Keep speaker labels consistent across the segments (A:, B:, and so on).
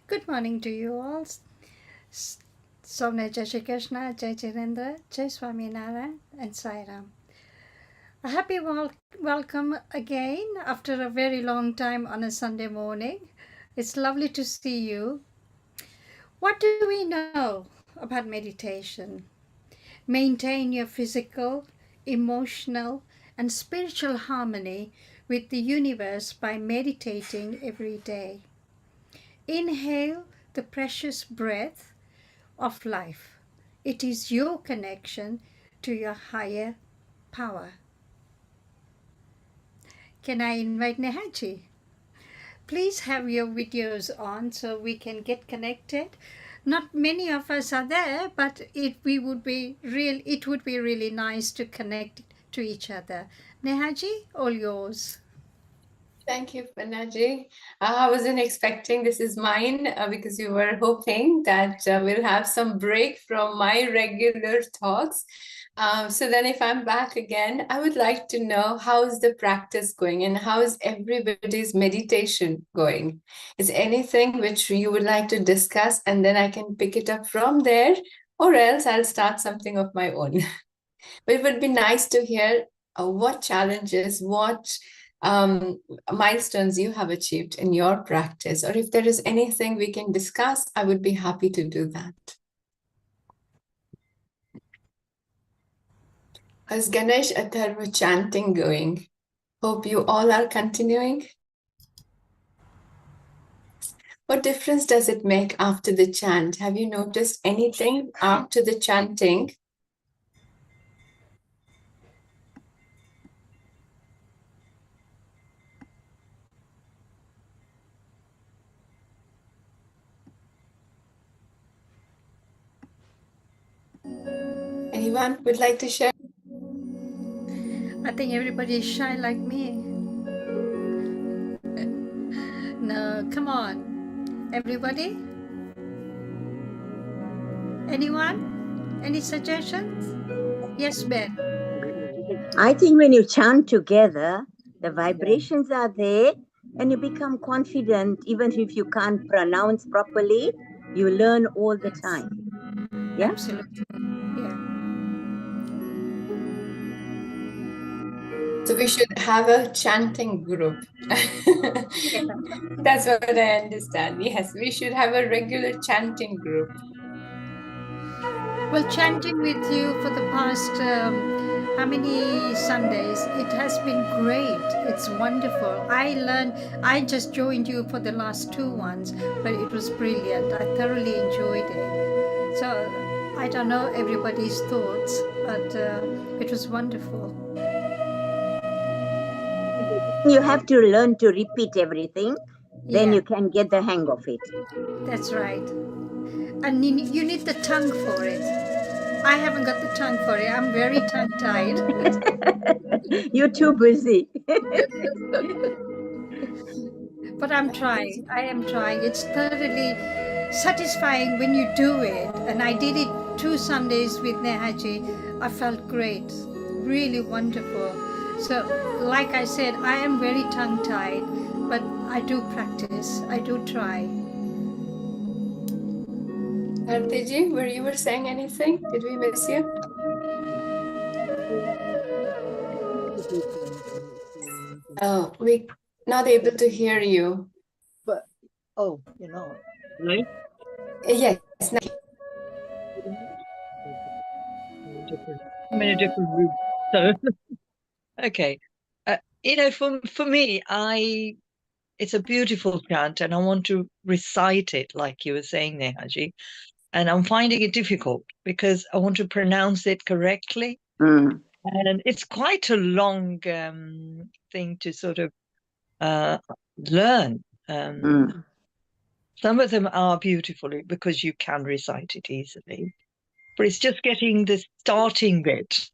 A: Good morning to you all. Somne Jai Shri Krishna, Jai Chirendra, Jai Swami Narayan, and Sai Ram. A happy welcome again after a very long time on a Sunday morning. It's lovely to see you. What do we know about meditation? Maintain your physical, emotional, and spiritual harmony with the universe by meditating every day. Inhale the precious breath of life. It is your connection to your higher power. Can I invite Nehaji? Please have your videos on so we can get connected. Not many of us are there, but it would be really nice to connect to each other. Nehaji, all yours.
B: Thank you, Panaji. I wasn't expecting this is mine because you were hoping that we'll have some break from my regular talks. So then if I'm back again, I would like to know how's the practice going and how's everybody's meditation going? Is anything which you would like to discuss and then I can pick it up from there, or else I'll start something of my own. But it would be nice to hear what challenges, what milestones you have achieved in your practice, or if there is anything we can discuss, I would be happy to do that. How's Ganesh Atharva chanting going? Hope you all are continuing. What difference does it make after the chant? Have you noticed anything after the chanting? Anyone would like to share?
A: I think everybody is shy like me. No, come on. Everybody? Anyone? Any suggestions? Yes, Ben.
C: I think when you chant together, the vibrations are there and you become confident. Even if you can't pronounce properly, you learn all the time. Yeah?
A: Absolutely. Yeah.
B: So we should have a chanting group. That's what I understand. Yes, we should have a regular chanting group.
A: Well, chanting with you for the past how many Sundays. It has been great. It's wonderful. I just joined you for the last 2 ones, but it was brilliant. I thoroughly enjoyed it. So I don't know everybody's thoughts, but it was wonderful.
C: You have to learn to repeat everything, then
A: Yeah.
C: you can get the hang of it.
A: That's right. And you need the tongue for it. I haven't got the tongue for it. I'm very tongue-tied.
C: You're too busy.
A: But I'm trying. I am trying. It's thoroughly satisfying when you do it. And I did it 2 Sundays with Nehaji. I felt great. Really wonderful. So, like I said, I am very tongue-tied, but I do practice. I do try.
B: Bharti, were you saying anything? Did we miss you? Oh, we not able to hear you.
D: But you know.
B: Yes. now-
D: I'm in a different room. So okay. You know, for me, it's a beautiful chant, and I want to recite it like you were saying there, Haji. And I'm finding it difficult because I want to pronounce it correctly.
C: Mm.
D: And it's quite a long thing to sort of learn. Some of them are beautiful because you can recite it easily. But it's just getting the starting bit,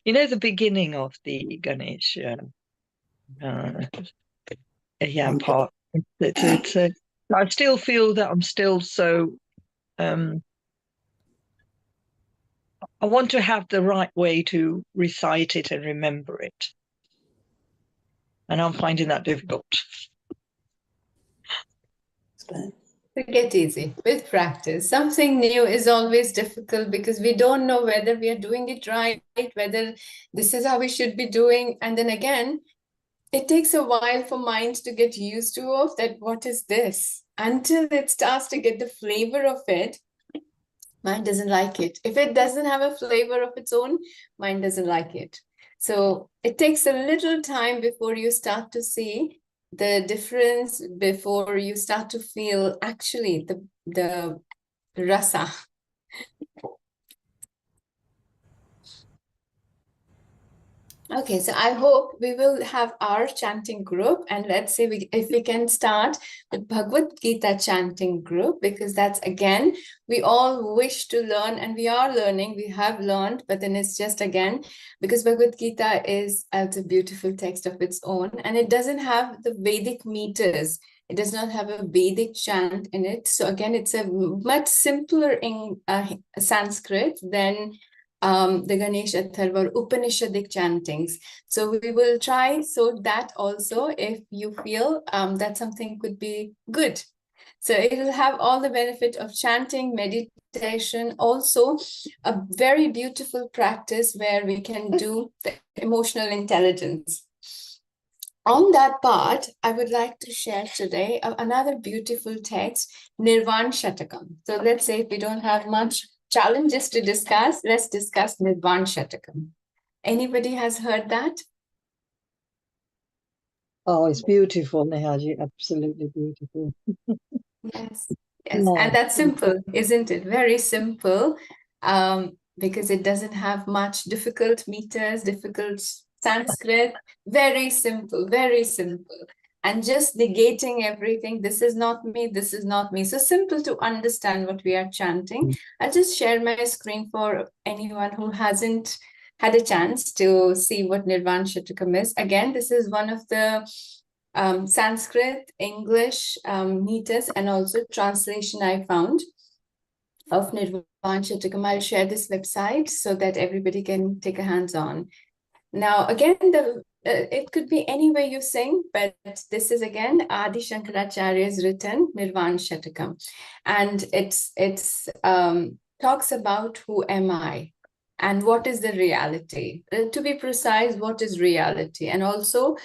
D: you know, the beginning of the Ganesh part. I still feel that I'm still so, I want to have the right way to recite it and remember it. And I'm finding that difficult.
B: Get easy with practice. Something new is always difficult because we don't know whether we are doing it right, whether this is how we should be doing. And then again, it takes a while for mind to get used to of that. What is this? Until it starts to get the flavor of it, mind doesn't like it. If it doesn't have a flavor of its own, mind doesn't like it. So it takes a little time before you start to see the difference, before you start to feel actually the rasa. Okay, so I hope we will have our chanting group, and let's say if we can start with Bhagavad Gita chanting group, because that's again, we all wish to learn and we are learning, we have learned, but then it's just again, because Bhagavad Gita is a beautiful text of its own, and it doesn't have the Vedic meters. It does not have a Vedic chant in it. So again, it's a much simpler in Sanskrit than the Ganesha Atharva Upanishadic chantings. So we will try so that also if you feel that something could be good. So it will have all the benefit of chanting, meditation, also a very beautiful practice where we can do the emotional intelligence. On that part, I would like to share today another beautiful text, Nirvan Shatakam. So let's say if we don't have much challenges to discuss, let's discuss Nirvan Shatakam. Anybody has heard that?
D: Oh, it's beautiful, Nehaji, absolutely beautiful.
B: Yes, yes, and that's simple, isn't it? Very simple, because it doesn't have much difficult meters, difficult Sanskrit, very simple, very simple. And just negating everything, this is not me, this is not me. So simple to understand what we are chanting. I'll just share my screen for anyone who hasn't had a chance to see what Nirvan Shatakam is. Again, this is one of the Sanskrit, English meters, and also translation I found of Nirvan Shatakam. I'll share this website so that everybody can take a hands-on. Now, again, it could be any way you sing, but this is again Adi Shankaracharya's written Nirvan Shatakam, and it's talks about who am I and what is the reality. To be precise, what is reality, and also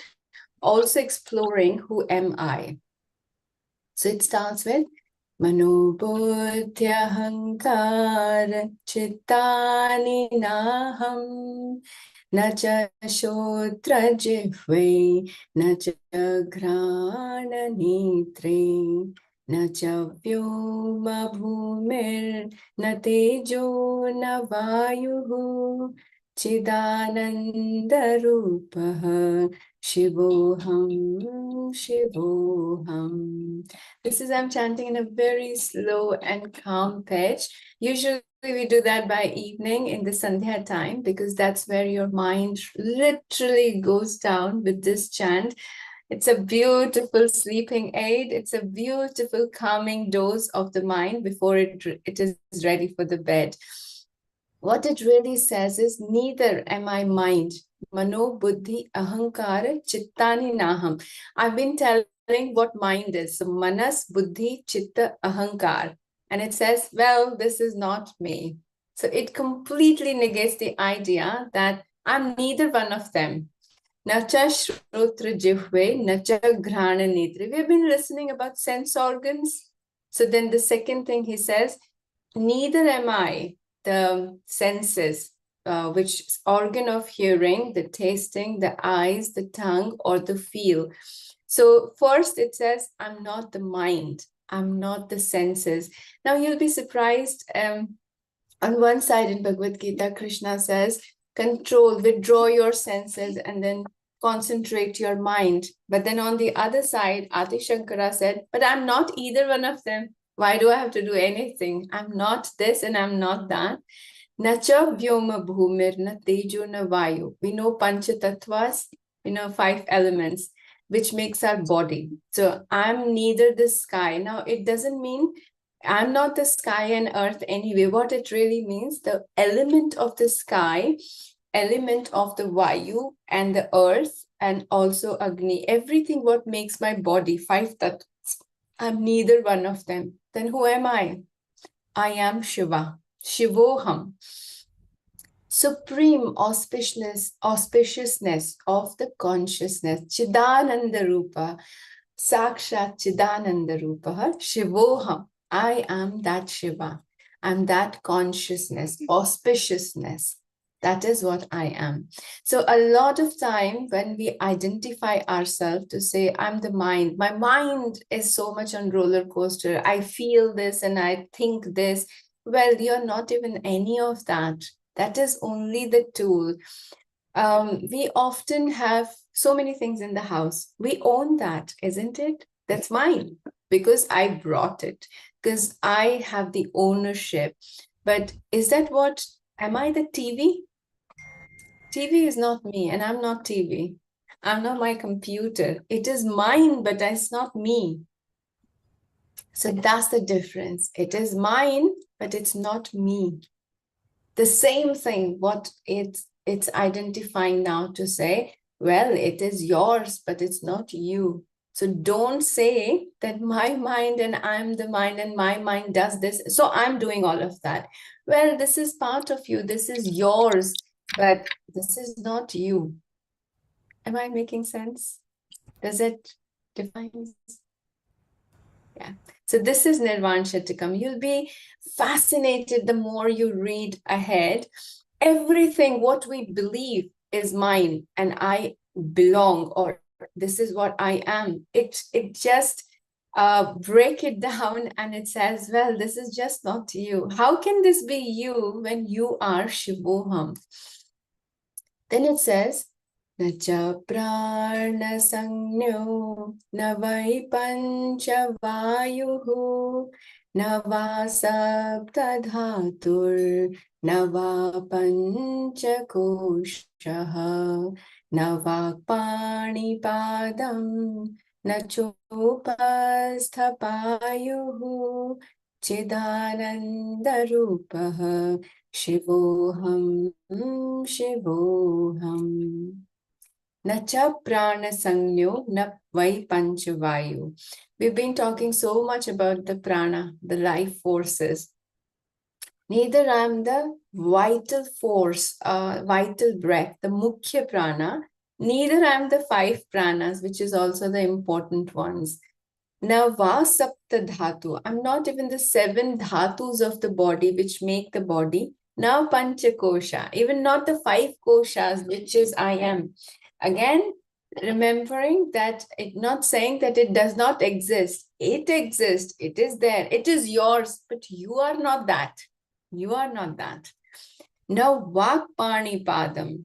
B: exploring who am I. So it starts with Manobodhyahankar Chittani Naham न च श्रोत्रजिह्वे न च घ्राणनेत्रे न च व्योमभूमिर्न तेजो न वायुः चिदानन्दरूपः शिवोऽहं शिवोऽहं. This is I'm chanting in a very slow and calm pitch. Usually we do that by evening in the Sandhya time because that's where your mind literally goes down with this chant. It's a beautiful sleeping aid. It's a beautiful calming dose of the mind before it is ready for the bed. What it really says is, neither am I mind. Mano, buddhi, ahankara, chittani naham. I've been telling what mind is. So manas, buddhi, chitta, ahankar. And it says, well, this is not me. So it completely negates the idea that I'm neither one of them. Nacha shrotra jihve, nacha ghrana netre. We've been listening about sense organs. So then the second thing he says, neither am I the senses, which organ of hearing, the tasting, the eyes, the tongue, or the feel. So first it says, I'm not the mind. I'm not the senses. Now you'll be surprised. On one side in Bhagavad Gita, Krishna says, control, withdraw your senses and then concentrate your mind. But then on the other side, Adi Shankara said, but I'm not either one of them. Why do I have to do anything? I'm not this and I'm not that. Nacha vyoma bhumir na tejo na vayu. We know pancha tattvas, 5 elements, which makes our body. So I'm neither the sky. Now, it doesn't mean I'm not the sky and earth anyway. What it really means, the element of the sky, element of the vayu and the earth, and also Agni, everything what makes my body, 5 tattvas. I'm neither one of them. Then who am I? I am Shiva, Shivoham. Supreme auspiciousness of the consciousness, Chidananda Rupa, Sakshat Chidananda Rupa, Shivoham. I am that Shiva. I'm that consciousness, auspiciousness. That is what I am. So a lot of time when we identify ourselves to say, I'm the mind, my mind is so much on roller coaster. I feel this and I think this. Well, you're not even any of that. That is only the tool. We often have so many things in the house. We own that, isn't it? That's mine because I brought it, because I have the ownership. But is that what, am I the TV? TV is not me and I'm not TV. I'm not my computer. It is mine, but it's not me. So that's the difference. It is mine, but it's not me. The same thing, what it's identifying now to say, well, it is yours, but it's not you. So don't say that my mind and I'm the mind and my mind does this, so I'm doing all of that. Well, this is part of you, this is yours, but this is not you. Am I making sense? Does it define? Yeah. So this is Nirvan Shatakam. You'll be fascinated the more you read ahead. Everything what we believe is mine and I belong, or this is what I am. It just break it down and it says, well, this is just not you. How can this be you when you are Shivoham? Then it says, na cha prana sangyo na vai pancha vayuhu na va sapta dhatur na va pancha koshaha na va pani padam na chopasthapayuhu chidananda rupaha Shivoham, Shivoham. Nacha prana sangyo na vai panchavayu. We've been talking so much about the prana, the life forces. Neither I'm the vital force, vital breath, the mukhya prana. Neither I'm the 5 pranas, which is also the important ones. Nava sapta dhatu. I'm not even the 7 dhatus of the body which make the body. Now Panchakosha, even not the 5 koshas, which is I am. Again, remembering that it not saying that it does not exist. It exists, it is there, it is yours, but you are not that. You are not that. Now Vakpani Padam.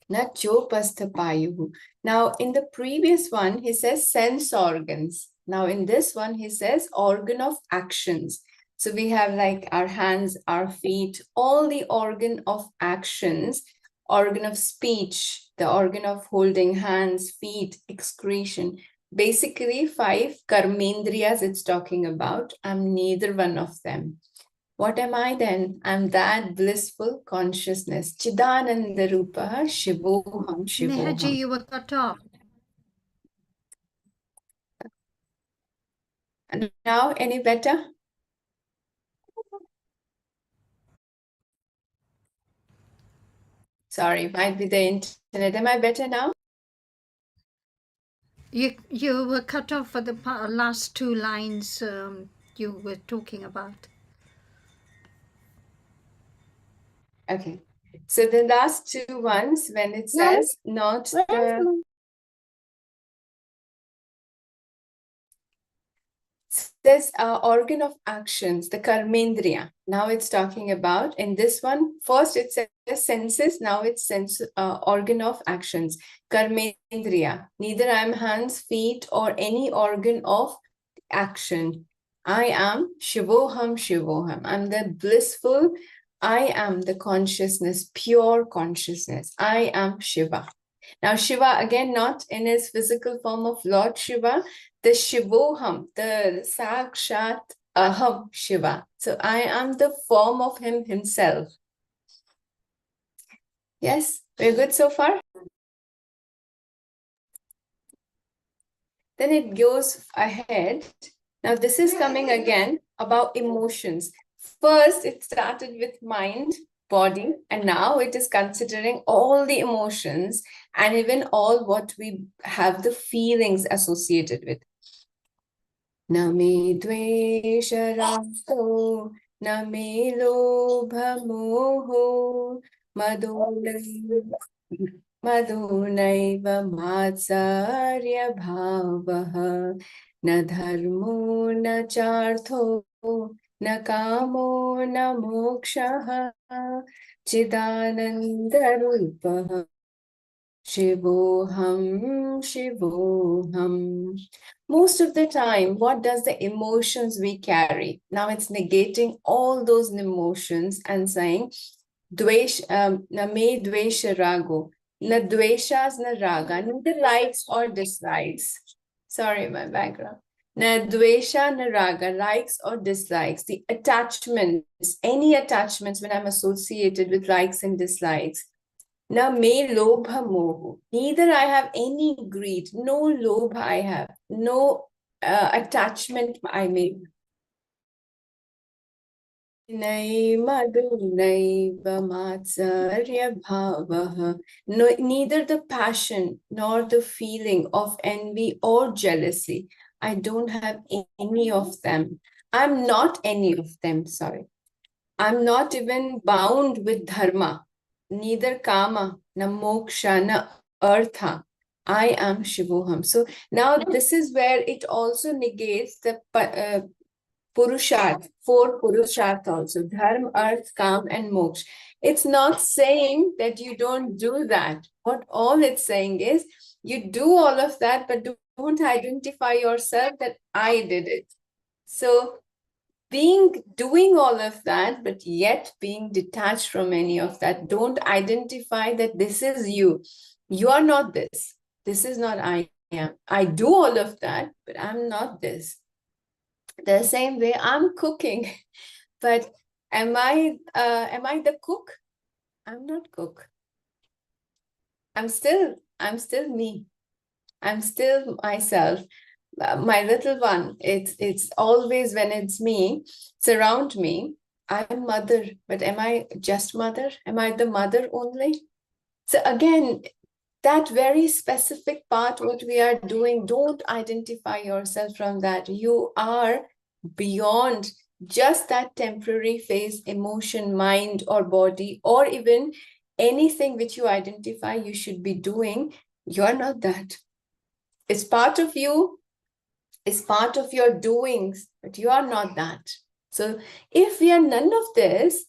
B: Na Chopasthapayu. Now in the previous one, he says sense organs. Now in this one, he says organ of actions. So we have like our hands, our feet, all the organ of actions, organ of speech, the organ of holding hands, feet, excretion. Basically 5 karmendriyas it's talking about. I'm neither one of them. What am I then? I'm that blissful consciousness. Chidananda Rupa Shivoham
A: Nehaji,
B: Shivoham.
A: you were cut off.
B: And now, any better? Sorry, might be the internet. Am I better now?
A: You were cut off for the last 2 lines you were talking about.
B: Okay. So the last 2 ones, when it says not the... This organ of actions, the karmendriya. Now it's talking about, in this one, first it says senses, now it's organ of actions, karmendriya. Neither I am hands, feet, or any organ of action. I am Shivoham Shivoham. I'm the blissful, I am the consciousness, pure consciousness. I am Shiva. Now Shiva, again, not in his physical form of Lord Shiva, the Shivoham, the Sakshat Aham Shiva. So I am the form of him himself. Yes, we're good so far? Then it goes ahead. Now this is coming again about emotions. First, it started with mind, body, and now it is considering all the emotions and even all what we have the feelings associated with. Na me dvesha rago, na me lobha moho, madhunaiva matsarya bhavaha, na dharmo na chartho, na kamo na mokshaha, chidananda rupaha. Shivoham, Shivoham. Most of the time, what does the emotions we carry? Now it's negating all those emotions and saying, Dvesh, na me dvesha rago. Na dveshas na raga, neither likes or dislikes. Sorry, my background. Na dvesha na raga, likes or dislikes. The attachments, any attachments when I'm associated with likes and dislikes. Na me lobha moho. Neither I have any greed, no lobha I have, no attachment I make. No, neither the passion nor the feeling of envy or jealousy. I don't have any of them. I'm not any of them, sorry. I'm not even bound with dharma. Neither kama, na moksha, na artha. I am Shivoham. So now this is where it also negates the purusharth, 4 purusharth also, dharma, arth, kam, and moksha. It's not saying that you don't do that. What all it's saying is you do all of that, but don't identify yourself that I did it. So doing all of that, but yet being detached from any of that. Don't identify that this is you. You are not this. This is not I am. I do all of that, but I'm not this. The same way I'm cooking, but am I the cook? I'm not cook. I'm still me. I'm still myself. My little one, it's always when it's me, it's around me, I'm mother, but am I just mother? Am I the mother only? So again, that very specific part, what we are doing, don't identify yourself from that. You are beyond just that temporary phase, emotion, mind, or body, or even anything which you identify you should be doing, you're not that. It's part of you, it's part of your doings, but you are not that. So if we are none of this,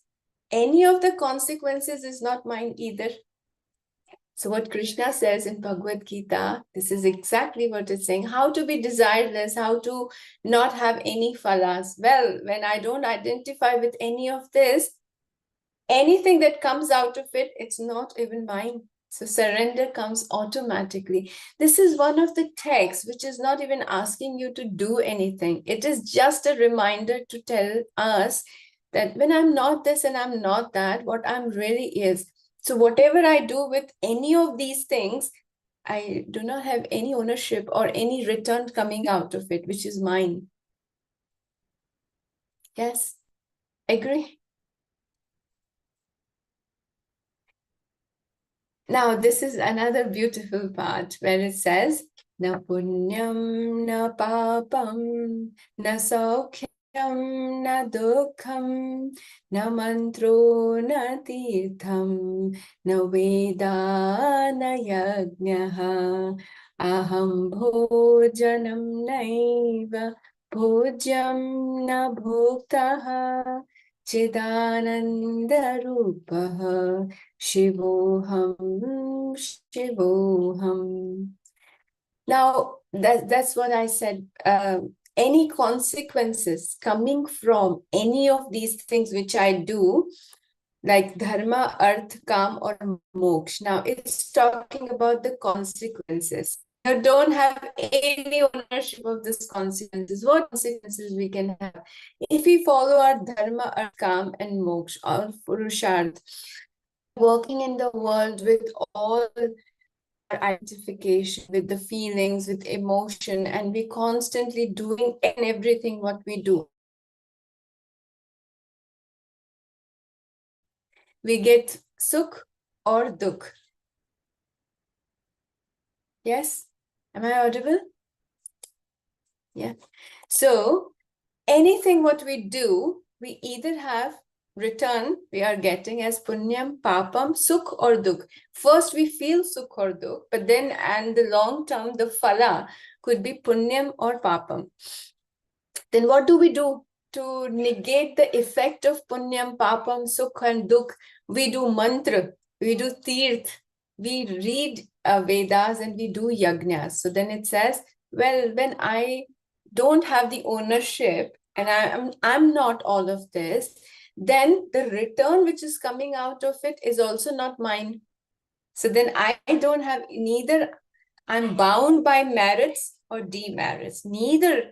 B: any of the consequences is not mine either. So what Krishna says in Bhagavad Gita, this is exactly what it's saying. How to be desireless, how to not have any phalas. Well, when I don't identify with any of this, anything that comes out of it, it's not even mine. So surrender comes automatically. This is one of the texts which is not even asking you to do anything. It is just a reminder to tell us that when I'm not this and I'm not that, what I'm really is. So whatever I do with any of these things, I do not have any ownership or any return coming out of it, which is mine. Yes, agree? Now, this is another beautiful part where it says, na punyam, na papam, na saukyam, na dukham, na mantro, na tirtham, na veda, na yajnaha, aham bhojanam naiva, bhojam na bhoktaha, chidananda rupaha, Shivoham, Shivoham. Now, that's what I said. Any consequences coming from any of these things which I do, like dharma, arth, kam, or moksha. Now, it's talking about the consequences. You don't have any ownership of these consequences. What consequences we can have? If we follow our dharma, arth, kam, and moksha, or purusharth, working in the world with all our identification, with the feelings, with emotion, and we constantly doing and everything what we do. We get sukh or dukh. Yes? Am I audible? Yeah. So anything what we do, we either have return we are getting as punyam, papam, sukh or dukh. First we feel sukh or dukh, but then and the long term, the phala could be punyam or papam. Then what do we do to negate the effect of punyam, papam, sukh and dukh? We do mantra, we do tirth, we read Vedas and we do yajnas. So then it says, well, when I don't have the ownership and I'm not all of this, then the return which is coming out of it is also not mine. So then I don't have neither, I'm bound by merits or demerits. Neither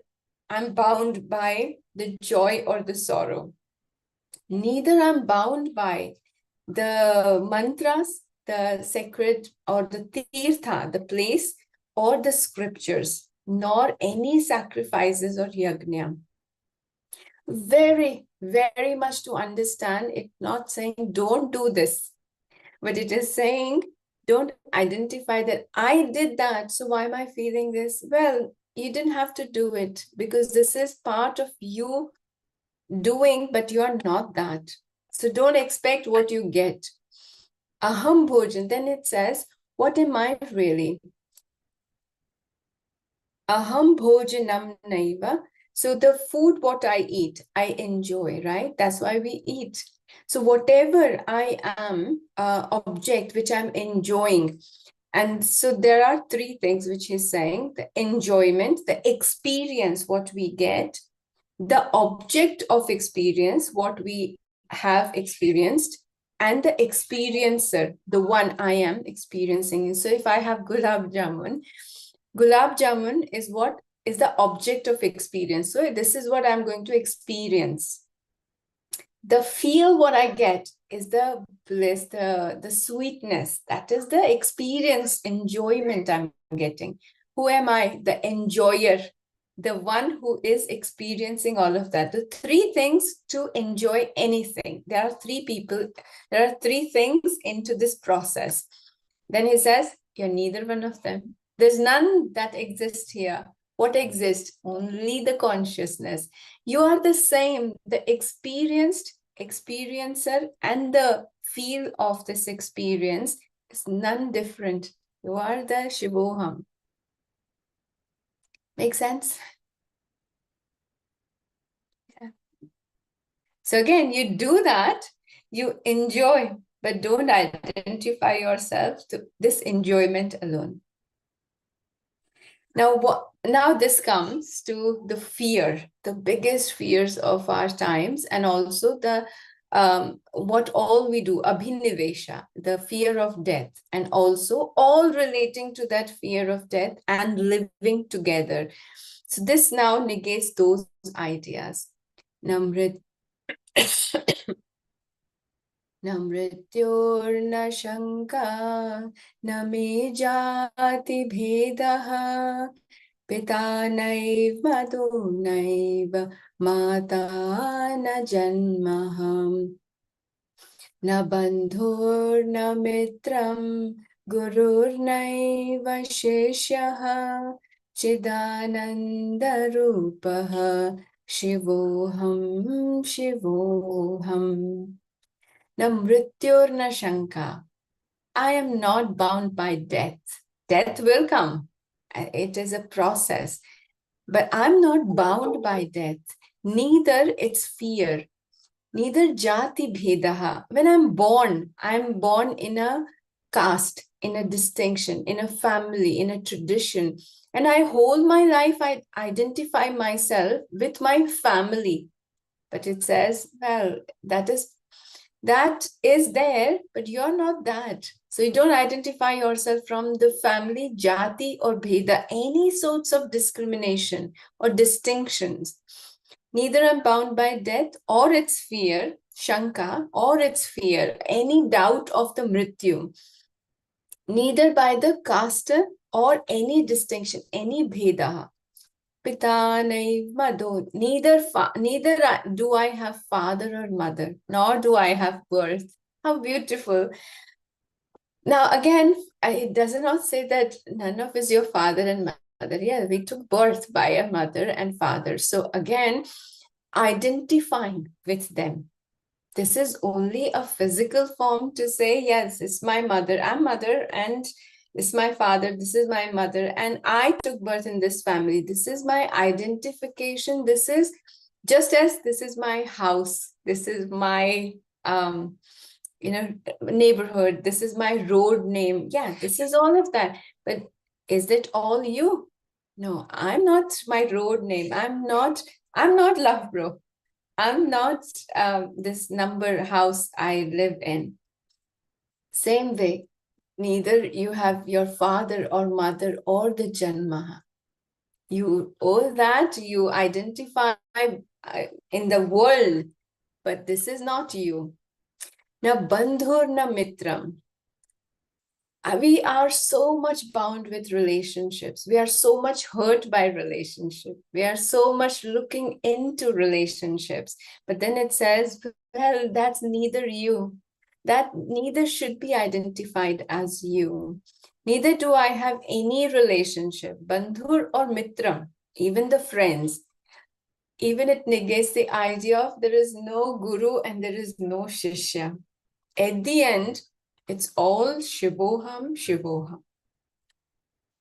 B: I'm bound by the joy or the sorrow. Neither I'm bound by the mantras, the sacred or the tirtha, the place, or the scriptures, nor any sacrifices or yajna. Very, very much to understand. It's not saying don't do this, but it is saying don't identify that I did that. So why am I feeling this? Well, you didn't have to do it because this is part of you doing, but you are not that. So don't expect what you get. Aham bhojan, then it says, what am I really? Aham bhojanam naiva. So the food what I eat, I enjoy, right? That's why we eat. So whatever I am, object which I'm enjoying, and so there are three things which he's saying: the enjoyment, the experience, what we get, the object of experience, what we have experienced, and the experiencer, the one I am experiencing. So if I have gulab jamun is what is the object of experience. So this is what I'm going to experience. The feel what I get is the bliss, the sweetness. That is the experience, enjoyment I'm getting. Who am I? The enjoyer, the one who is experiencing all of that. The three things to enjoy anything. There are three people, there are three things into this process. Then he says, you're neither one of them. There's none that exists here. What exists? Only the consciousness. You are the same, the experienced experiencer and the feel of this experience is none different. You are the Shivoham. Make sense? Yeah. So again, you do that, you enjoy, but don't identify yourself to this enjoyment alone. Now this comes to the fear, the biggest fears of our times, and also the what all we do, abhinivesha, the fear of death, and also all relating to that fear of death and living together. So this now negates those ideas. Namrit Namrityorna Shanka Name Jati Bhedaha Pita Naiv Madhu Naiv Mata Na Janmaham Na Bandhur Na Mitram Gurur Naiva Sheshyaha Chidananda Rupaha Shivoham Shivoham Na Mrityorna Shanka. I am not bound by death. Death will come. It is a process. But I'm not bound by death. Neither its fear. Neither jati bhedaha. When I'm born in a caste, in a distinction, in a family, in a tradition. And I whole my life, I identify myself with my family. But it says, well, that is there, but you're not that. So you don't identify yourself from the family, jati or bheda, any sorts of discrimination or distinctions. Neither am bound by death or its fear, shanka, or its fear, any doubt of the mrityu. Neither by the caste or any distinction, any bheda. Pita naiv madhu. Neither do I have father or mother, nor do I have birth. How beautiful. Now again, it does not say that none of us your father and mother. Yeah, we took birth by a mother and father. So again, identifying with them. This is only a physical form to say, yes, it's my mother. I'm mother and this is my father, this is my mother, and I took birth in this family. This is my identification. This is just as this is my house. This is my neighborhood. This is my road name. Yeah, this is all of that. But is it all you? No, I'm not my road name. I'm not Love Bro. I'm not this number house I live in. Same way, neither you have your father or mother or the Janma. All that you identify in the world, but this is not you. Na bandhur na mitram. We are so much bound with relationships. We are so much hurt by relationships. We are so much looking into relationships. But then it says, well, that's neither you. That neither should be identified as you. Neither do I have any relationship, bandhur or mitram, even the friends. Even it negates the idea of there is no guru and there is no shishya. At the end, it's all Shivoham, Shivoham.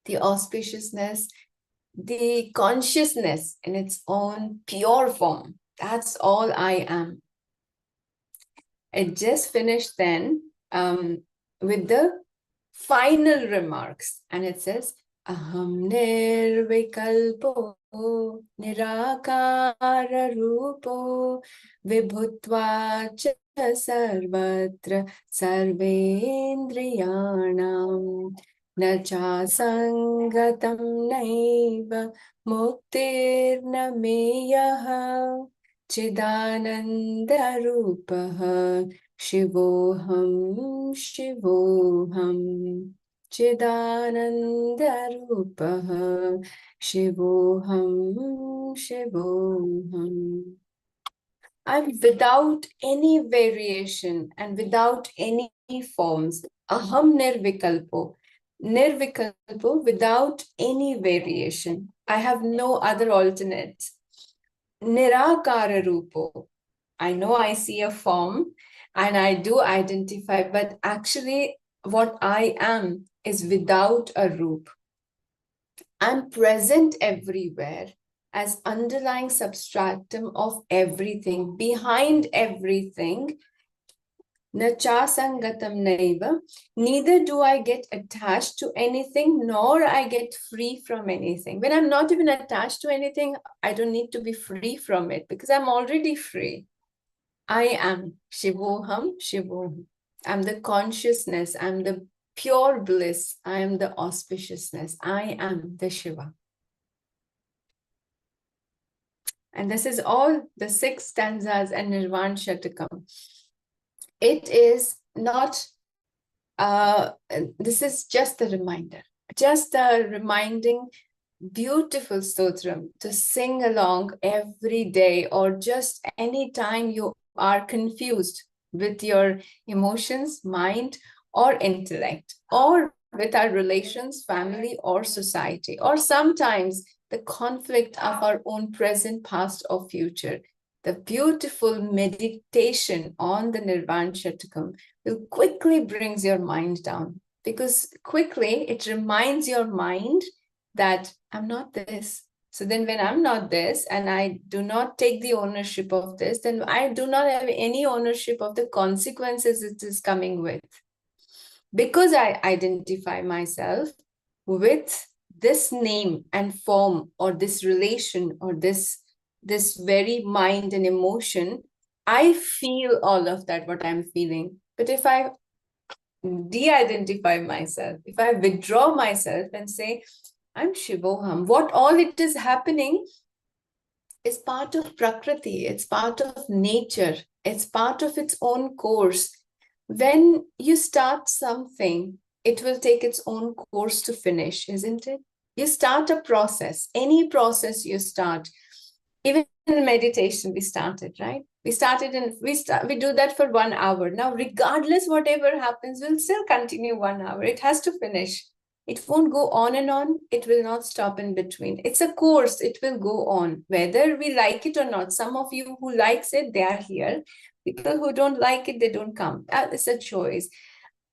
B: The auspiciousness, the consciousness in its own pure form. That's all I am. I just finished then with the final remarks. And it says, Aham nirvikalpo nirakara rupo vibhutva cha sarvatra sarvendriyanam na cha sangatam naiva muktirna meyaha chidananda rupaha Shivoham Shivoham Chidananda Rupaha Shivoham Shivoham. I'm without any variation and without any forms. Aham nirvikalpo. Nirvikalpo, without any variation. I have no other alternate. Nirakara Rupo. I know I see a form and I do identify, but actually what I am is without a roop. I'm present everywhere as underlying substratum of everything, behind everything. Nachasangatam naiva. Neither do I get attached to anything, nor I get free from anything. When I'm not even attached to anything, I don't need to be free from it because I'm already free. I am Shivoham, Shivoham. I'm the consciousness. I'm the pure bliss. I am the auspiciousness. I am the Shiva. And this is all the 6 stanzas and Nirvan Shatakam. It is not, this is just a reminder, just a reminding, beautiful stotram to sing along every day, or just anytime you are confused with your emotions, mind, or intellect, or with our relations, family, or society, or sometimes the conflict of our own present, past, or future. The beautiful meditation on the Nirvan Shatakam will quickly brings your mind down, because quickly it reminds your mind that I'm not this. So then when I'm not this and I do not take the ownership of this, then I do not have any ownership of the consequences it is coming with. Because I identify myself with this name and form, or this relation, or this very mind and emotion, I feel all of that, what I'm feeling. But if I de-identify myself, if I withdraw myself and say, I'm Shivoham, what all it is happening is part of Prakriti, it's part of nature, it's part of its own course. When you start something, it will take its own course to finish, isn't it? You start a process, any process you start. Even in meditation, we started, right? We started and we do that for 1 hour. Now, regardless whatever happens, we'll still continue 1 hour. It has to finish. It won't go on and on. It will not stop in between. It's a course. It will go on, whether we like it or not. Some of you who likes it, they are here. People who don't like it, they don't come. It's a choice.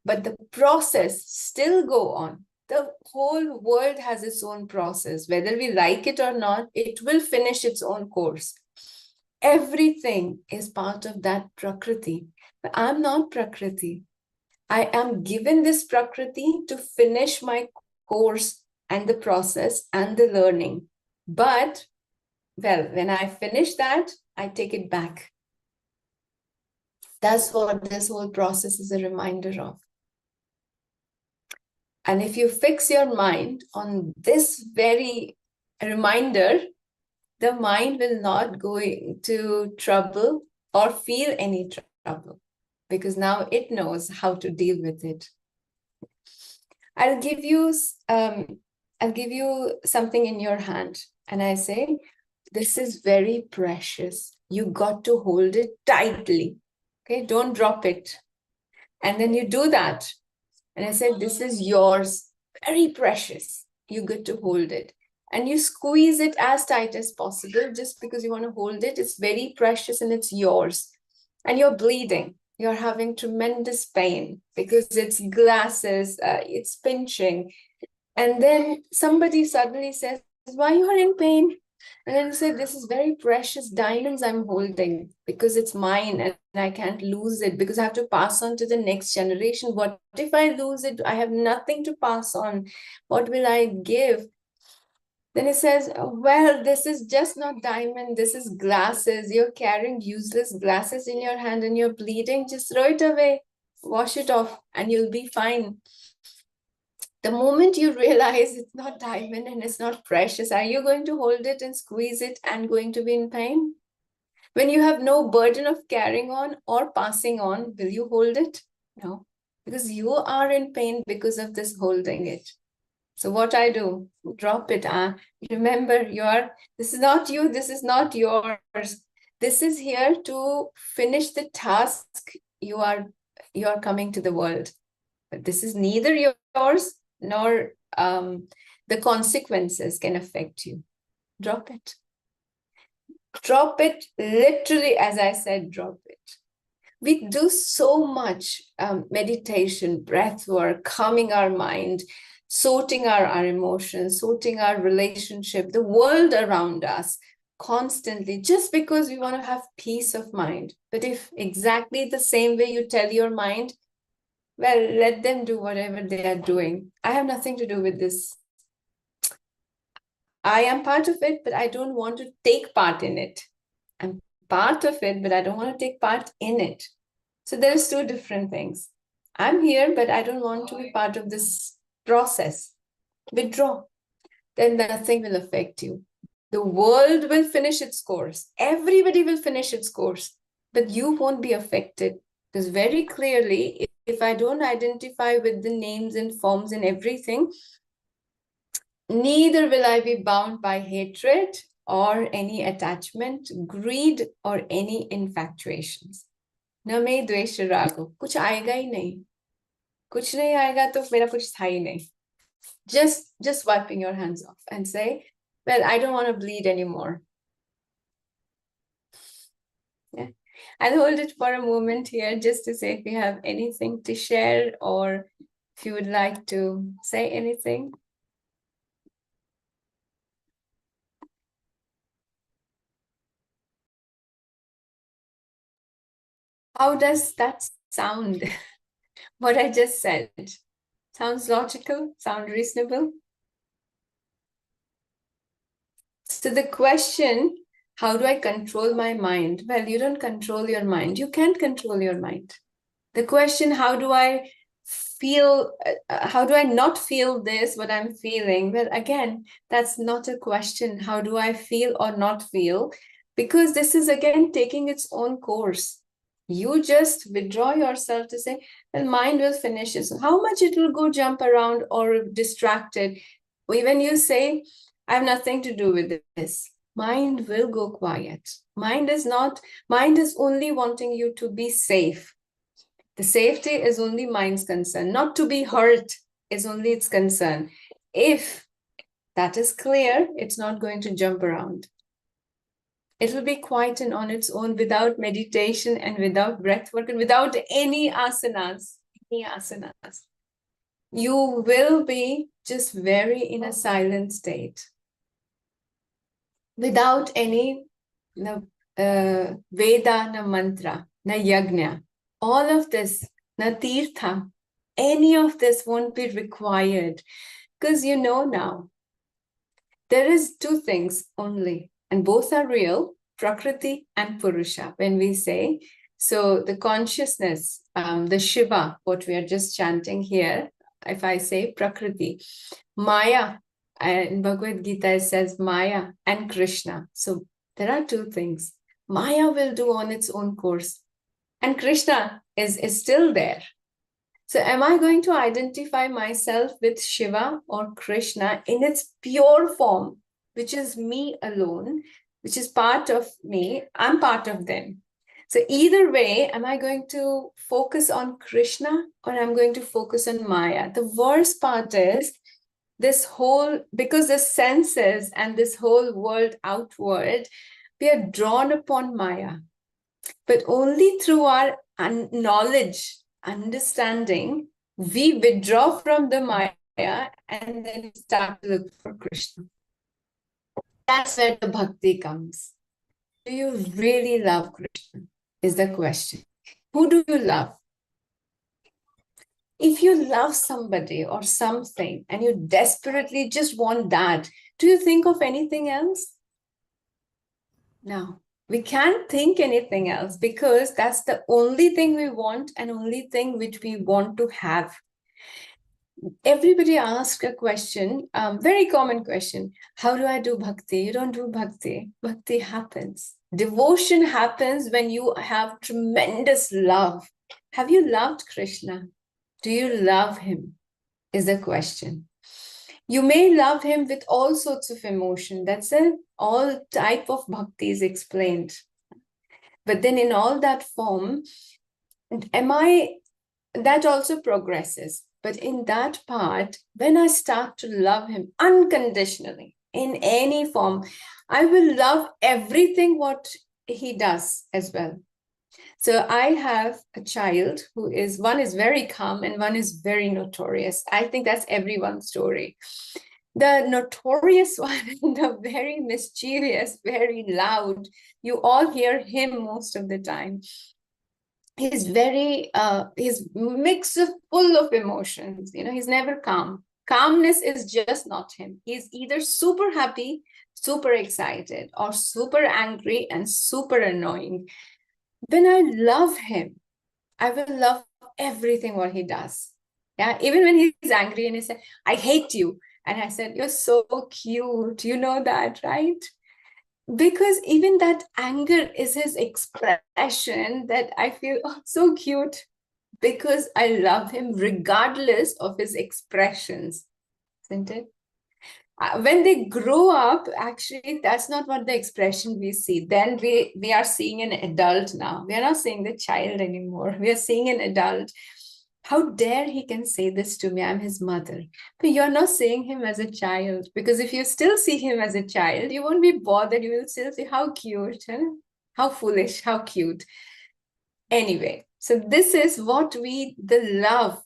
B: But the process still go on. The whole world has its own process. Whether we like it or not, it will finish its own course. Everything is part of that Prakriti. But I'm not Prakriti. I am given this Prakriti to finish my course and the process and the learning. But, well, when I finish that, I take it back. That's what this whole process is a reminder of. And if you fix your mind on this very reminder, the mind will not go into trouble or feel any trouble, because now it knows how to deal with it. I'll give you something in your hand, and I say, this is very precious. You got to hold it tightly. Okay, don't drop it. And then you do that. And I said, this is yours, very precious. You get to hold it. And you squeeze it as tight as possible, just because you want to hold it. It's very precious and it's yours. And you're bleeding. You're having tremendous pain because it's glasses, it's pinching. And then somebody suddenly says, why you are in pain? And then you say, this is very precious diamonds I'm holding because it's mine and I can't lose it because I have to pass on to the next generation. What if I lose it? I have nothing to pass on. What will I give? Then he says, well, this is just not diamond. This is glasses. You're carrying useless glasses in your hand and you're bleeding. Just throw it away, wash it off, and you'll be fine. The moment you realize it's not diamond and it's not precious, are you going to hold it and squeeze it and going to be in pain? When you have no burden of carrying on or passing on, will you hold it? No, because you are in pain because of this holding it. So what I do, drop it. Remember, this is not you, this is not yours. This is here to finish the task you are coming to the world. But this is neither yours nor the consequences can affect you. Drop it. Drop it, literally, as I said, drop it. We do so much meditation, breath work, calming our mind, sorting our emotions, sorting our relationship, the world around us constantly, just because we want to have peace of mind. But if exactly the same way you tell your mind, well, let them do whatever they are doing. I have nothing to do with this. I am part of it, but I don't want to take part in it. I'm part of it, but I don't want to take part in it. So there's two different things. I'm here, but I don't want to be part of this process. Withdraw. Then nothing will affect you. The world will finish its course. Everybody will finish its course, but you won't be affected. Because very clearly, if I don't identify with the names and forms and everything, neither will I be bound by hatred or any attachment, greed, or any infatuations. न मैं द्वेष राग हो, कुछ आएगा ही नहीं, कुछ नहीं आएगा तो मेरा कुछ था ही नहीं. Just wiping your hands off and say, well, I don't want to bleed anymore. Yeah. I'll hold it for a moment here just to say if you have anything to share or if you would like to say anything. How does that sound? What I just said? Sounds logical? Sound reasonable? So the question, how do I control my mind? Well, you don't control your mind. You can't control your mind. The question, how do I feel, how do I not feel this, what I'm feeling? Well, again, that's not a question. How do I feel or not feel? Because this is, again, taking its own course. You just withdraw yourself to say, well, mind will finish it. So how much it will go jump around or distracted? When you say, I have nothing to do with this, mind will go quiet. Mind is only wanting you to be safe. The safety is only mind's concern. Not to be hurt is only its concern. If that is clear, it's not going to jump around. It will be quiet and on its own without meditation and without breath work and without any asanas. You will be just very in a silent state. Without any Veda, na mantra, na yajna. All of this, na tirtha, any of this won't be required. Because you know now, there is two things only, and both are real, Prakriti and Purusha. When we say, so the consciousness, the Shiva, what we are just chanting here, if I say Prakriti, Maya, and Bhagavad Gita it says Maya and Krishna. So there are two things. Maya will do on its own course, and Krishna is still there. So am I going to identify myself with Shiva or Krishna in its pure form, which is me alone, which is part of me? I'm part of them. So either way, am I going to focus on Krishna or I'm going to focus on Maya? The worst part is this whole, because the senses and this whole world outward, we are drawn upon Maya. But only through our knowledge, understanding, we withdraw from the Maya and then start to look for Krishna. That's where the bhakti comes. Do you really love Krishna? Is the question. Who do you love? If you love somebody or something and you desperately just want that, do you think of anything else? No. We can't think anything else because that's the only thing we want and only thing which we want to have. Everybody asks a question, very common question. How do I do bhakti? You don't do bhakti. Bhakti happens. Devotion happens when you have tremendous love. Have you loved Krishna? Do you love him? Is the question. You may love him with all sorts of emotion. That's it. All type of bhakti is explained. But then in all that form, that also progresses. But in that part, when I start to love him unconditionally in any form, I will love everything what he does as well. So I have a child who is, one is very calm and one is very notorious. I think that's everyone's story. The notorious one, the very mischievous, very loud, you all hear him most of the time. He's very, he's mix of full of emotions, you know, he's never calm. Calmness is just not him. He's either super happy, super excited, or super angry and super annoying. When I love him, I will love everything what he does. Yeah, even when he's angry and he said, I hate you. And I said, you're so cute. You know that, right? Because even that anger is his expression that I feel so cute because I love him regardless of his expressions, isn't it? When they grow up, actually, that's not what the expression we see. Then we are seeing an adult now. We are not seeing the child anymore. We are seeing an adult. How dare he can say this to me? I'm his mother. But you're not seeing him as a child, because if you still see him as a child, you won't be bothered. You will still say, how cute, huh? How foolish, how cute. Anyway, so this is what the love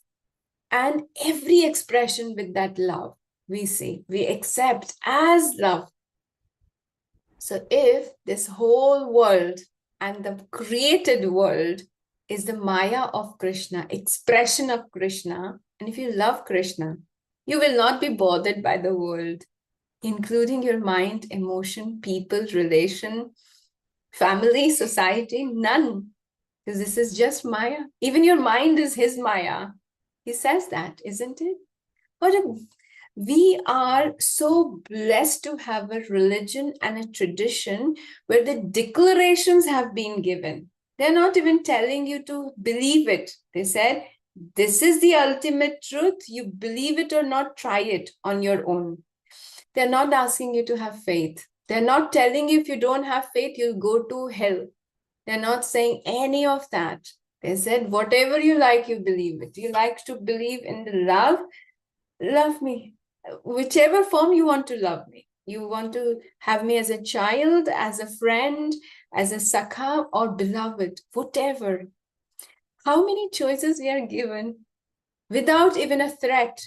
B: and every expression with that love we see, we accept as love. So if this whole world and the created world is the Maya of Krishna, expression of Krishna, and if you love Krishna, you will not be bothered by the world, including your mind, emotion, people, relation, family, society, none. Because this is just Maya. Even your mind is his Maya. He says that, isn't it? We are so blessed to have a religion and a tradition where the declarations have been given. They're not even telling you to believe it. They said, this is the ultimate truth. You believe it or not, try it on your own. They're not asking you to have faith. They're not telling you if you don't have faith, you'll go to hell. They're not saying any of that. They said, whatever you like, you believe it. You like to believe in the love, love me. Whichever form you want to love me. You want to have me as a child, as a friend, as a sakha, or beloved, whatever. How many choices we are given without even a threat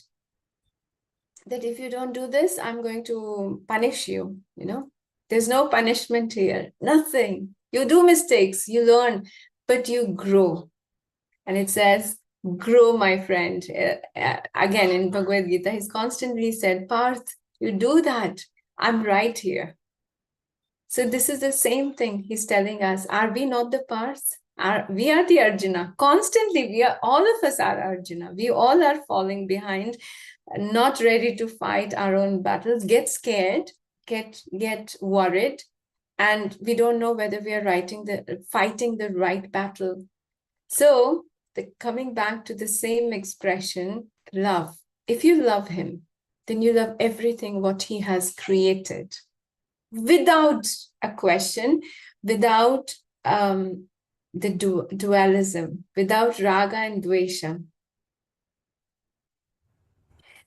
B: that if you don't do this, I'm going to punish you, you know? There's no punishment here, nothing. You do mistakes, you learn, but you grow. And it says, grow, my friend. Again, in Bhagavad Gita, he's constantly said, Parth, you do that. I'm right here. So this is the same thing he's telling us. Are we not the Parth? We are the Arjuna. Constantly, all of us are Arjuna. We all are falling behind, not ready to fight our own battles, get scared, get worried, and we don't know whether we are fighting the right battle. So coming back to the same expression, love. If you love him, then you love everything what he has created, without a question, without the dualism, without raga and dvesha.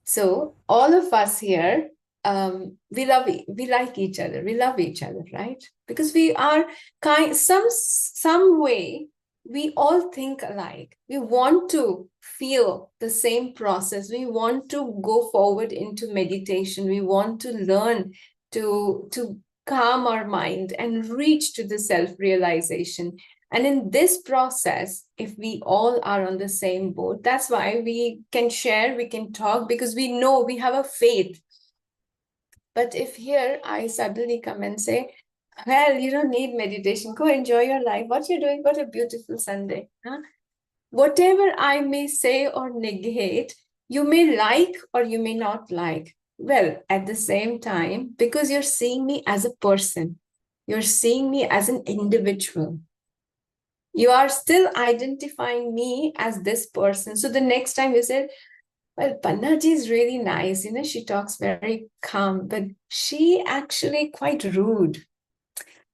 B: So all of us here, we like each other. We love each other, right? Because we are some way, we all think alike. We want to feel the same process. We want to go forward into meditation. We want to learn to calm our mind and reach to the self-realization. And in this process, if we all are on the same boat, that's why we can share, we can talk, because we know we have a faith. But if here I suddenly come and say, well, you don't need meditation, go enjoy your life. What you're doing, what a beautiful Sunday. Huh? Whatever I may say or negate, you may like or you may not like. Well, at the same time, because you're seeing me as a person, you're seeing me as an individual. You are still identifying me as this person. So the next time you said, well, Pannaji is really nice, you know, she talks very calm, but she actually quite rude.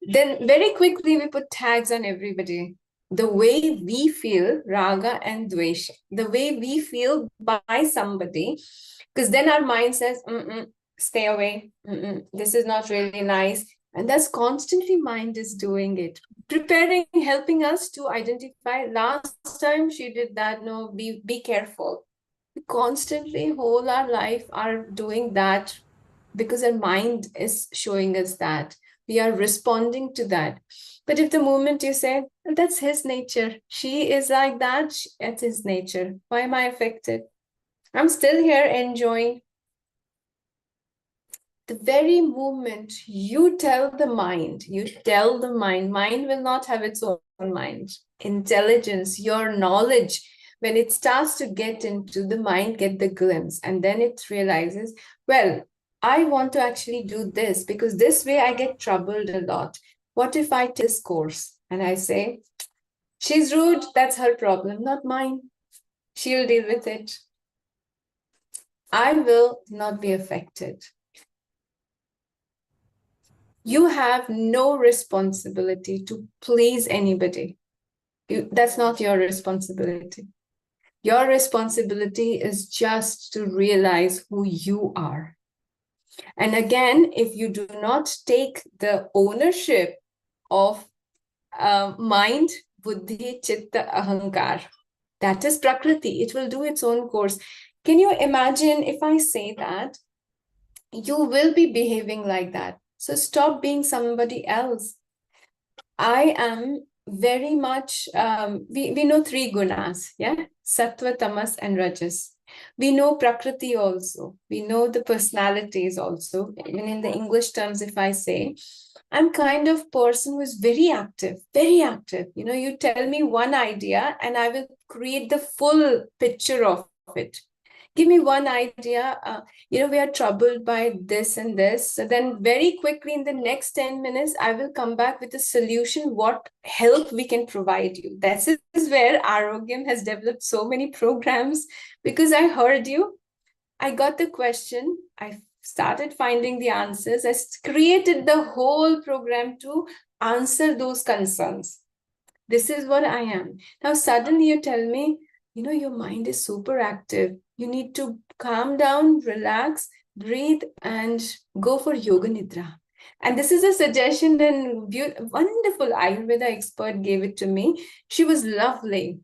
B: Then very quickly we put tags on everybody. the way we feel raga and dvesha, the way we feel by somebody, because then our mind says, stay away, this is not really nice. And that's constantly mind is doing it, preparing, helping us to identify, last time she did that, no, be careful. We constantly, whole our life, are doing that because our mind is showing us that. We are responding to that. But if the moment you say, well, that's his nature, she is like that, it's his nature, why am I affected? I'm still here enjoying. The very moment you tell the mind, mind will not have its own mind. Intelligence, your knowledge, when it starts to get into the mind, get the glimpse, and then it realizes, well, I want to actually do this because this way I get troubled a lot. What if I take this course and I say, she's rude, that's her problem, not mine. She'll deal with it. I will not be affected. You have no responsibility to please anybody. That's not your responsibility. Your responsibility is just to realize who you are. And again, if you do not take the ownership of mind, buddhi, chitta, ahankar, that is prakriti. It will do its own course. Can you imagine if I say that? You will be behaving like that. So stop being somebody else. I am very much, we know three gunas, yeah? Sattva, tamas, and rajas. We know prakriti also. We know the personalities also. Even in the English terms, if I say, I'm kind of person who is very active, very active. You know, you tell me one idea and I will create the full picture of it. Give me one idea, we are troubled by this and this. So then very quickly in the next 10 minutes, I will come back with a solution, what help we can provide you. This is where Aarogyam has developed so many programs, because I heard you, I got the question, I started finding the answers, I created the whole program to answer those concerns. This is what I am. Now suddenly you tell me, your mind is super active. You need to calm down, relax, breathe, and go for yoga nidra. And this is a suggestion and wonderful Ayurveda expert gave it to me. She was lovely.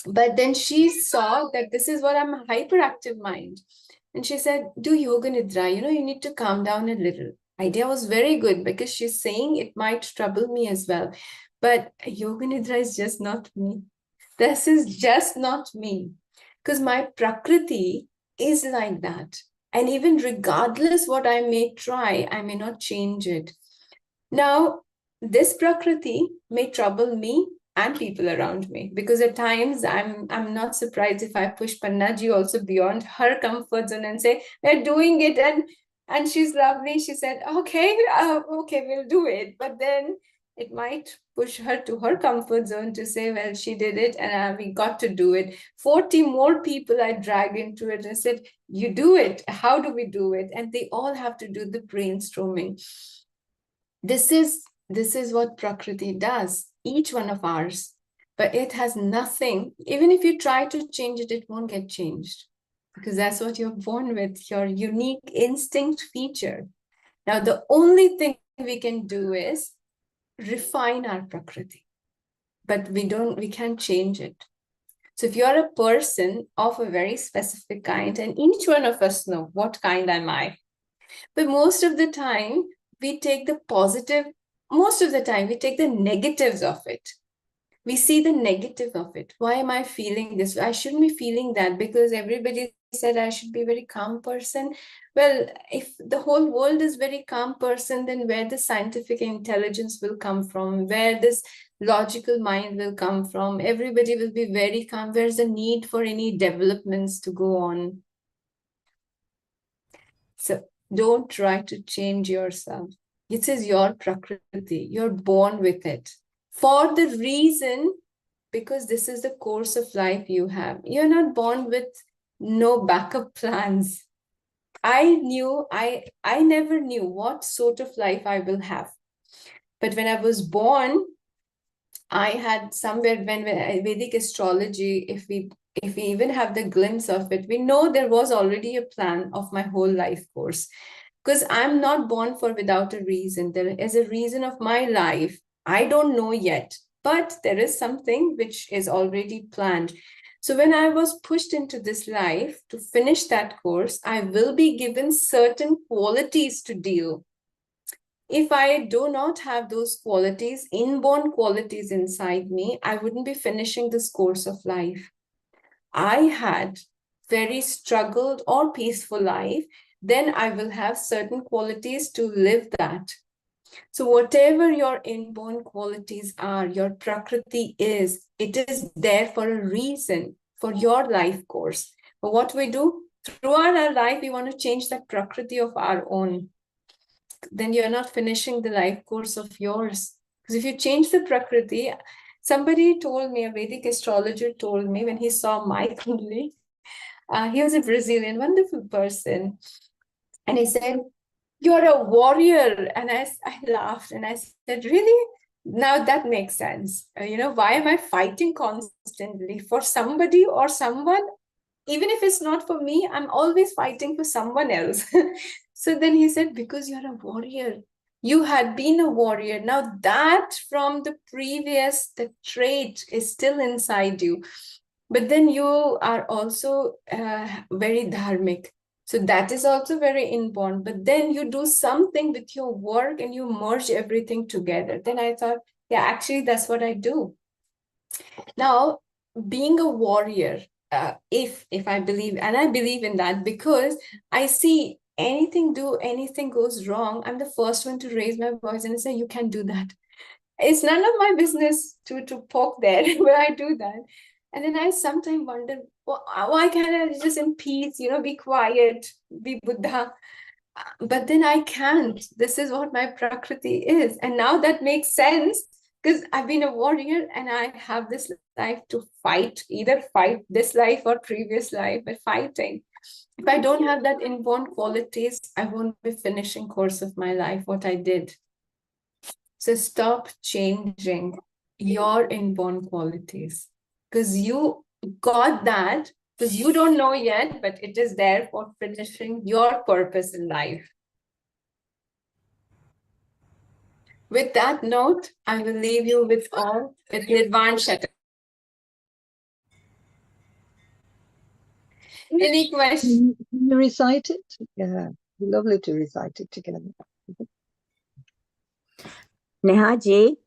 B: But then she saw that this is what I'm a hyperactive mind. And she said, do yoga nidra, you need to calm down a little. Idea was very good because she's saying it might trouble me as well. But yoga nidra is just not me. This is just not me. Because my prakriti is like that. And even regardless what I may try, I may not change it. Now, this prakriti may trouble me and people around me, because at times I'm not surprised if I push Pannaji also beyond her comfort zone and say, we're doing it, and she's lovely. She said, okay, we'll do it. But then it might push her to her comfort zone to say, well, she did it and we got to do it. 40 more people I dragged into it and said, you do it. How do we do it? And they all have to do the brainstorming. This is what Prakriti does, each one of ours. But it has nothing, even if you try to change it, it won't get changed. Because that's what you're born with, your unique instinct feature. Now, the only thing we can do is refine our Prakriti. But we can't change it. So if you're a person of a very specific kind, and each one of us know what kind am I. But most of the time, we take the positive, most of the time, we take the negatives of it. We see the negative of it. Why am I feeling this? I shouldn't be feeling that because everybody said I should be a very calm person. Well, if the whole world is very calm person, then where the scientific intelligence will come from, where this logical mind will come from, everybody will be very calm. Where's the need for any developments to go on? So don't try to change yourself. It is your Prakriti. You're born with it. For the reason, because this is the course of life you have. You're not born with no backup plans. I never knew what sort of life I will have. But when I was born, I had somewhere when Vedic astrology, if we even have the glimpse of it, we know there was already a plan of my whole life course. Because I'm not born for without a reason. There is a reason of my life. I don't know yet, but there is something which is already planned. So when I was pushed into this life to finish that course, I will be given certain qualities to deal. If I do not have those qualities, inborn qualities inside me, I wouldn't be finishing this course of life. I had very struggled or peaceful life, then I will have certain qualities to live that. So whatever your inborn qualities are, your prakriti is, it is there for a reason, for your life course. But what we do throughout our life, we want to change that prakriti of our own. Then you're not finishing the life course of yours. Because if you change the prakriti, somebody told me, a Vedic astrologer told me when he saw my kundali, he was a Brazilian, wonderful person. And he said, "You're a warrior." And I laughed and I said, "Really? Now that makes sense. Why am I fighting constantly for somebody or someone? Even if it's not for me, I'm always fighting for someone else." So then he said, "Because you're a warrior. You had been a warrior. Now that from the previous, the trait is still inside you. But then you are also very dharmic. So that is also very inborn. But then you do something with your work and you merge everything together." Then I thought, yeah, actually, that's what I do. Now, being a warrior, if I believe, and I believe in that because I see anything goes wrong, I'm the first one to raise my voice and say, "You can't do that." It's none of my business to poke there, but I do that. And then I sometimes wonder, why can't I just in peace, be quiet, be Buddha? But then I can't. This is what my prakriti is. And now that makes sense because I've been a warrior and I have this life to fight, either fight this life or previous life, but fighting. If I don't have that inborn qualities, I won't be finishing course of my life, what I did. So stop changing your inborn qualities because you got that because you don't know yet, but it is there for finishing your purpose in life. With that note, I will leave you with Nirvan Shatak. Any questions?
D: Can you recite it? Yeah, lovely to recite it together.
C: Nehaji,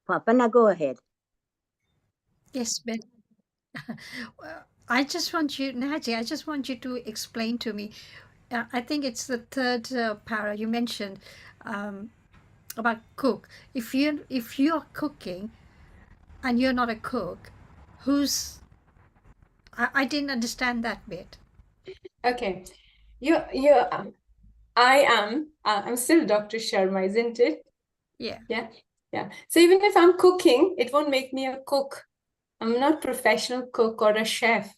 C: Papana, go ahead.
A: Yes, Ben. Well, I just want you, Naji, I just want you to explain to me. I think it's the third para you mentioned about cook. If you're cooking and you're not a cook, who's I didn't understand that bit.
B: Okay, I'm still Dr. Sharma, isn't it?
A: Yeah.
B: Yeah. So even if I'm cooking, it won't make me a cook. I'm not professional cook or a chef. It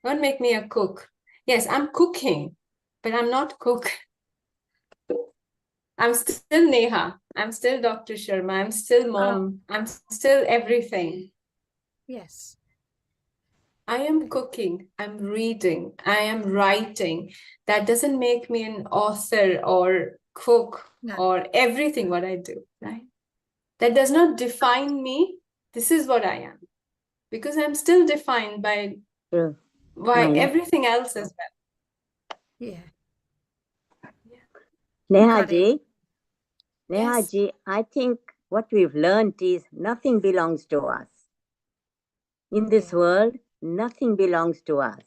B: won't make me a cook. Yes, I'm cooking, but I'm not cook. I'm still Neha. I'm still Dr. Sharma. I'm still mom. I'm still everything.
A: Yes.
B: I am cooking, I'm reading, I am writing. That doesn't make me an author or cook
A: No.
B: or everything what I do, right? That does not define me. This is what I am. Because I'm still defined by
C: True.
B: everything else as well.
A: Yeah.
C: Nehaji,
B: Yes.
C: Nehaji, I think what we've learned is nothing belongs to us. In this world, nothing belongs to us.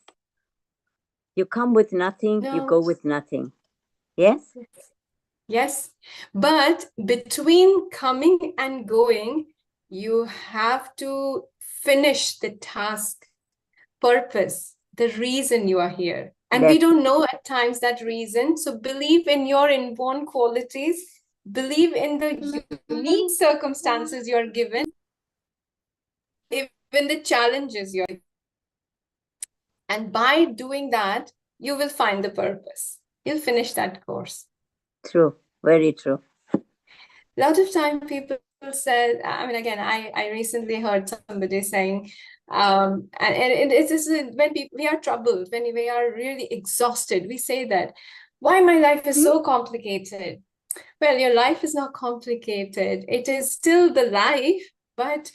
C: You come with nothing, you go with nothing. Yes?
B: Yes. But between coming and going, you have to finish the task, purpose, the reason you are here. And we don't know at times that reason. So believe in your inborn qualities, believe in the unique circumstances you're given, even the challenges you're given. And by doing that, you will find the purpose. You'll finish that course.
C: True. Very true.
B: A lot of time people said, I mean, again, I recently heard somebody saying, and it is when we are troubled, when we are really exhausted, we say that, why my life is so complicated? Well, your life is not complicated. It is still the life, but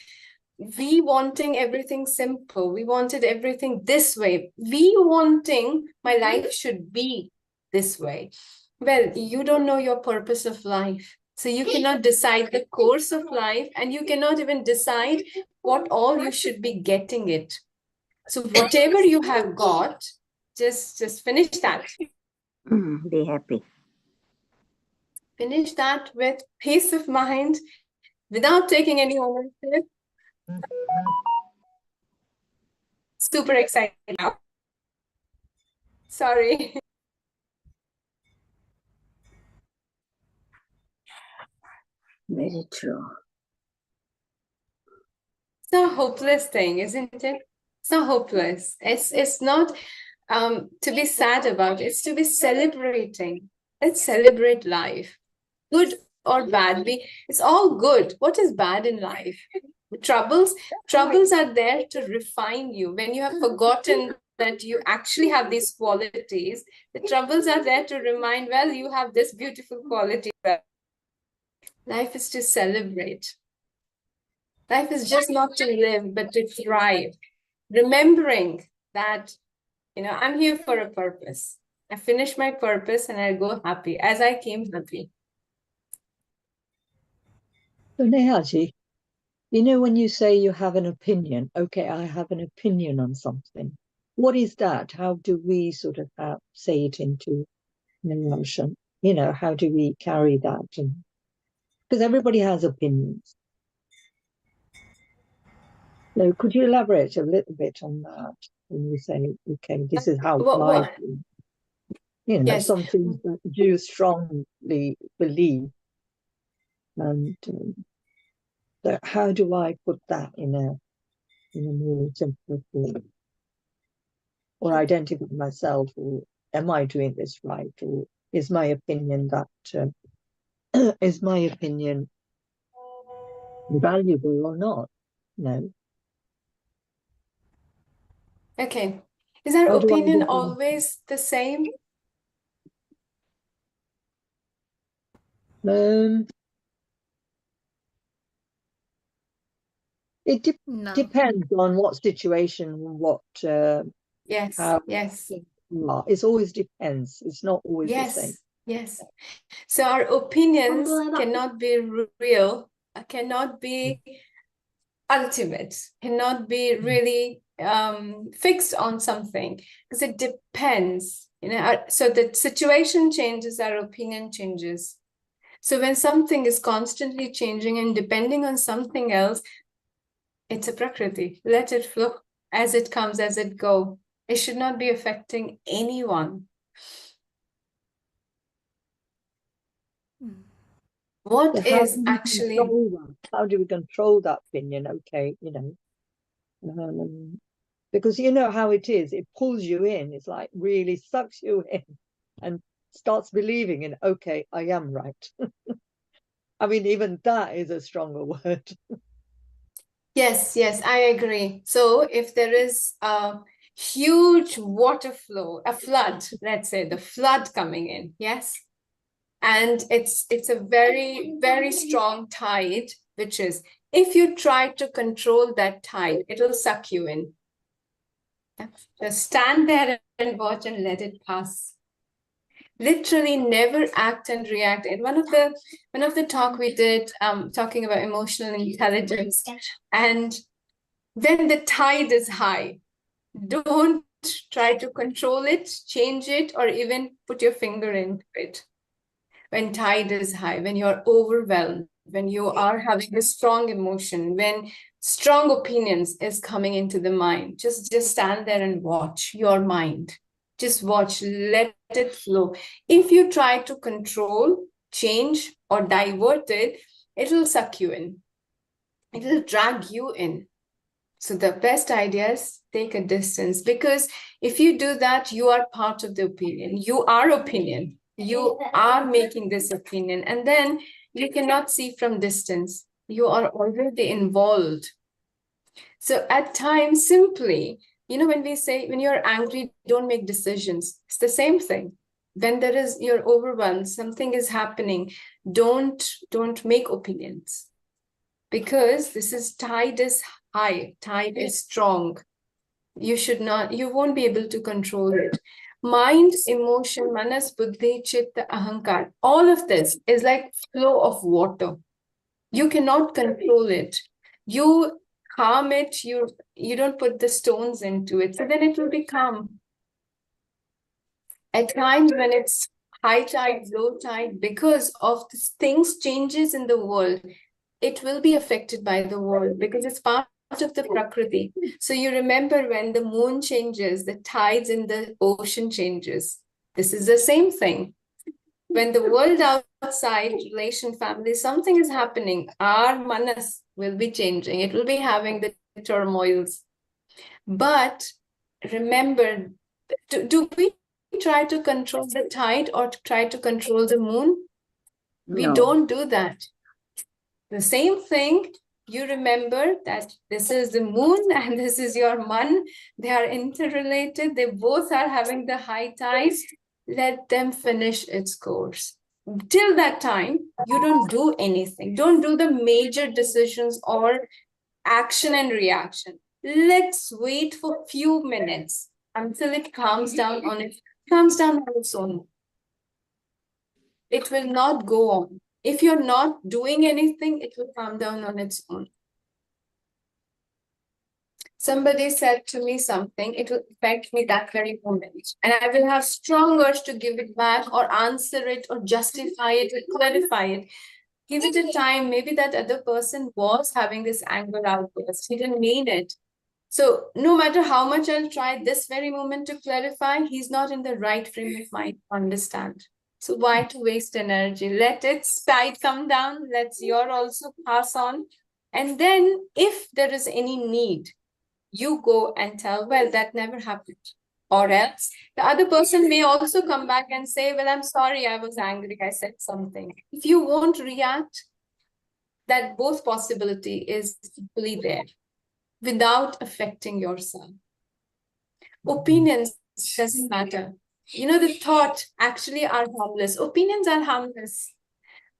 B: we wanting everything simple. We wanted everything this way. We wanting my life should be this way. Well, you don't know your purpose of life. So you cannot decide the course of life, and you cannot even decide what all you should be getting it. So whatever you have got, just finish that.
C: Be happy.
B: Finish that with peace of mind, without taking any ownership. Super excited now. Sorry.
C: Very true.
B: It's a hopeless thing, isn't it? It's not hopeless. It's not to be sad about. It's to be celebrating. Let's celebrate life, good or bad. It's all good. What is bad in life? Troubles are there to refine you. When you have forgotten that you actually have these qualities, the troubles are there to remind, well, you have this beautiful quality. Life is to celebrate. Life is just not to live, but to thrive. Remembering that, I'm here for a purpose. I finish my purpose and I go happy as I came happy.
D: So Nehaji, when you say you have an opinion, okay, I have an opinion on something. What is that? How do we sort of say it into an emotion? How do we carry that? Because everybody has opinions. So could you elaborate a little bit on that when you say, okay, this is how I feel?
B: Yes.
D: Some things that you strongly believe. And so how do I put that in a more simple form? Or identify myself, or am I doing this right? Or is my opinion valuable or not? No.
B: Okay. Is our opinion always the same?
D: It depends on what situation, what
B: yes,
D: how
B: yes.
D: It always depends. It's not always the same.
B: Yes. So our opinions cannot be real, cannot be ultimate, cannot be really fixed on something, because it depends. So the situation changes, our opinion changes. So when something is constantly changing and depending on something else, it's a prakriti. Let it flow as it comes, as it goes. It should not be affecting anyone. What is actually...
D: How do we control that opinion? Okay, because you know how it is. It pulls you in. It's like really sucks you in and starts believing in, okay, I am right. I mean, even that is a stronger word.
B: Yes, I agree. So if there is a huge water flow, a flood, let's say the flood coming in, yes, and it's a very, very strong tide, which is, if you try to control that tide, it'll suck you in. Just stand there and watch and let it pass. Literally never act and react. In one of the talk we did, talking about emotional intelligence, and when the tide is high, don't try to control it, change it, or even put your finger into it. When tide is high, when you're overwhelmed, when you are having a strong emotion, when strong opinions is coming into the mind, just stand there and watch your mind. Just watch, let it flow. If you try to control, change, or divert it, it'll suck you in. It'll drag you in. So the best idea is take a distance, because if you do that, you are part of the opinion. You are opinion. You are making this opinion. And then You cannot see from distance. You are already involved. So at times, simply, when we say, when you're angry, don't make decisions. It's the same thing. When you're overwhelmed, something is happening, don't make opinions. Because tide is high, tide is strong. You won't be able to control it. Mind, emotion, manas, buddhi, chitta, ahankar, all of this is like flow of water. You cannot control it. You calm it, you don't put the stones into it, so then it will be calm. At times when it's high tide, low tide, because of these things changes in the world, it will be affected by the world because it's part of the Prakriti. So you remember when the moon changes, the tides in the ocean changes. This is the same thing. When the world outside, relation, family, something is happening, our manas will be changing. It will be having the turmoils. But remember, do we try to control the tide or try to control the moon? We
C: No.
B: don't do that. The same thing, you remember that this is the moon and this is your man. They are interrelated. They both are having the high tides. Let them finish its course. Till that time, you don't do anything. Don't do the major decisions or action and reaction. Let's wait for a few minutes until it calms down on its own. It will not go on. If you're not doing anything, it will calm down on its own. Somebody said to me something, it will affect me that very moment. And I will have strong urge to give it back or answer it or justify it or clarify it. Give it a time. Maybe that other person was having this anger outburst. He didn't mean it. So no matter how much I'll try this very moment to clarify, he's not in the right frame of mind to understand. So why to waste energy? Let its tide come down. Let's your also pass on. And then if there is any need, you go and tell, well, that never happened. Or else the other person may also come back and say, well, I'm sorry, I was angry, I said something. If you won't react, that both possibility is equally there without affecting yourself. Opinions doesn't matter. The thought actually are harmless. Opinions are harmless.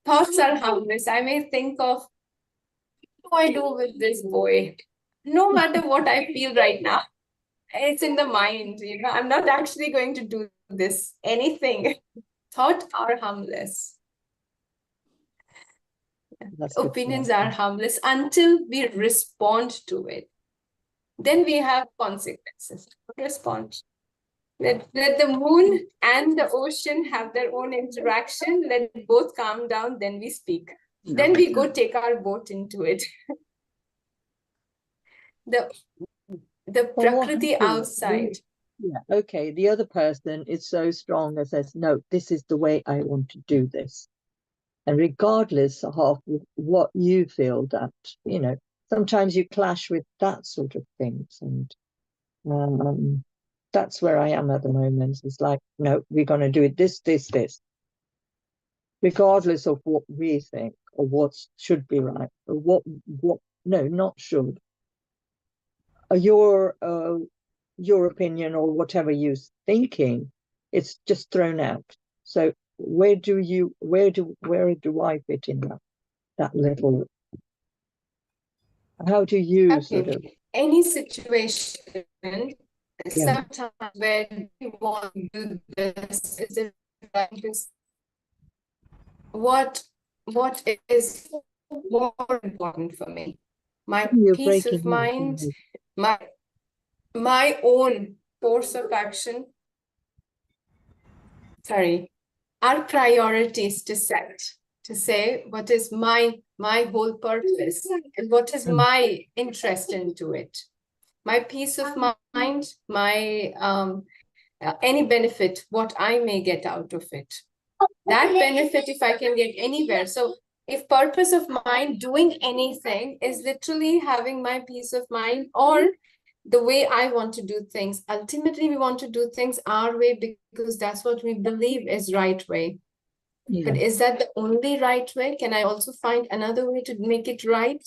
B: Thoughts are harmless. I may think of, what do I do with this boy? No matter what I feel right now, it's in the mind. I'm not actually going to do this, anything. Thoughts are harmless. Opinions are harmless until we respond to it. Then we have consequences. Respond. Let the moon and the ocean have their own interaction. Let both calm down, then we speak. Then we go take our boat into it. The Prakriti outside.
D: Yeah, okay. The other person is so strong and says, no, this is the way I want to do this. And regardless of what you feel, that, sometimes you clash with that sort of things. And that's where I am at the moment. It's like, no, we're going to do it this. Regardless of what we think or what should be right, or no, not should. Your opinion or whatever you're thinking, it's just thrown out. So where do I fit in that little? How do you sort of
B: any situation? Sometimes where you want to do this, is it what is more important for me? My peace of mind, my own course of action. Our priorities to set, to say what is my whole purpose and what is my interest into it. My peace of mind, my any benefit, what I may get out of it. That benefit, if I can get anywhere. So if purpose of mind doing anything is literally having my peace of mind or the way I want to do things, ultimately we want to do things our way because that's what we believe is right way. But
D: Yeah.
B: is that the only right way? Can I also find another way to make it right?